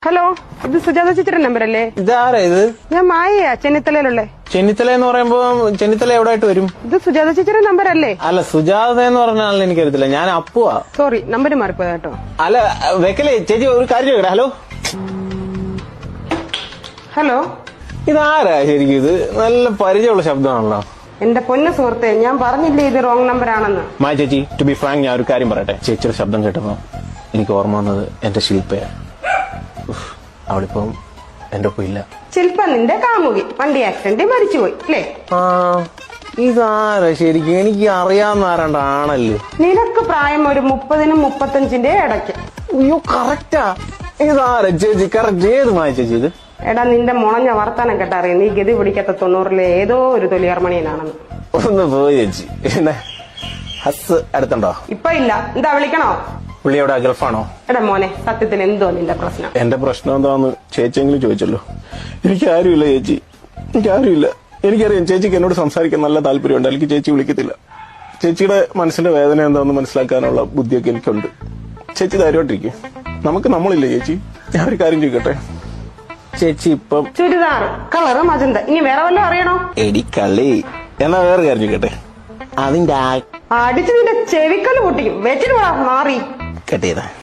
Hello, ഇത് സുജാത ചേച്ചിയുടെ number അല്ലേ? ഇതാരാ ഇത്? ഞാൻ മായയാ, ചെന്നിത്തലയിലുള്ളേ. ചെന്നിത്തല എന്ന് പറയുമ്പോ ചെന്നിത്തല എവിടായിട്ട് വരും? ഇത് സുജാത ചേച്ചിയുടെ നമ്പർ അല്ലേ? അല്ല, സുജാത എന്ന് പറഞ്ഞാൽ എനിക്കറിയത്തില്ല. ഞാൻ അപ്പുവാ. സോറി, നമ്പർ മാറിപ്പോയ കേട്ടോ. അല്ല വെക്കലേ ചേച്ചി, ഒരു കാര്യം ചോദിക്കട്ടെ. ഹലോ ഹലോ, ഇതാരാ ശരിക്കും? ഇത് നല്ല പരിചയമുള്ള ശബ്ദമാണല്ലോ. എന്റെ പൊന്ന സുഹൃത്തെ, ഞാൻ പറഞ്ഞില്ലേ ഇത് റോങ് നമ്പർ ആണെന്ന്. മായ ചേച്ചി, ടു ബി ഫ്രാങ്ക്, ഞാൻ ഒരു കാര്യം പറയട്ടെ. ചേച്ചിയുടെ ശബ്ദം കേട്ടപ്പോ എനിക്ക് ഓർമ്മ വന്നത് എന്റെ ശില്പയാണ്. അവളിപ്പം എന്റെ ഒപ്പം ഇല്ല. ശില്പ നിന്റെ കാമുകി വണ്ടി ആക്സിഡന്റ് മരിച്ചുപോയി അല്ലേ? ഇതാരാ ശരിക്കും? എനിക്ക് അറിയാവുന്ന ആരാണ്ടാണല്ലേ. നിനക്ക് പ്രായം ഒരു 30-നും 35-ന്റെ ഇടയ്ക്ക്. അയ്യോ, കറക്റ്റാ. ഇതാരാ ചേച്ചി? കറക്റ്റ്. ഏത് മായ ചേച്ചി ഇത്? എടാ, നിന്റെ മുളഞ്ഞ വർത്താനം കേട്ടറിയാം നീ ഗതി പിടിക്കാത്ത 90-ലെ ഏതോ ഒരു തൊലിയർമണിയനാണെന്ന്. ഒന്ന് പോയി ചേച്ചി. പിന്നെ ഹസ് അടുത്തുണ്ടോ? ഇപ്പൊ ഇല്ല. എന്താ വിളിക്കണോ? പുള്ളി എവിടെ? ഗൾഫാണോ? എടാ മോനെ, സത്യത്തിൽ എന്തോ നിന്റെ പ്രശ്നം? എന്റെ പ്രശ്നം എന്താന്ന് ചേച്ചിയെങ്കിലും ചോദിച്ചല്ലോ. എനിക്കാരുമില്ല ചേച്ചി, എനിക്കാരുമില്ല. എനിക്കറിയാം ചേച്ചിക്ക് എന്നോട് സംസാരിക്കാൻ നല്ല താല്പര്യമുണ്ട്. എനിക്ക് ചേച്ചി വിളിക്കത്തില്ല. ചേച്ചിയുടെ മനസ്സിന്റെ വേദന എന്താണെന്ന് മനസ്സിലാക്കാനുള്ള ബുദ്ധിയൊക്കെ എനിക്കുണ്ട്. ചേച്ചി ധൈര്യമായിട്ടിരിക്കും. നമുക്ക് നമ്മളില്ലേ ചേച്ചി? ഞാൻ ഒരു കാര്യം ചോദിക്കട്ടെ ചേച്ചി? ഇപ്പം ചുരിദാർ കളറ് മജന്ത. ഇനി വേറെ വല്ലതും അറിയണോ? എടി കളി. എന്നാ വേറെ കാര്യം ചോദിക്കട്ടെ? അതിന്റെ അടിച്ച് നിന്റെ ചെവിക്കല് പൊട്ടിക്കും. വെച്ചിട്ട് മാറി കട്ട് ചെയ്താ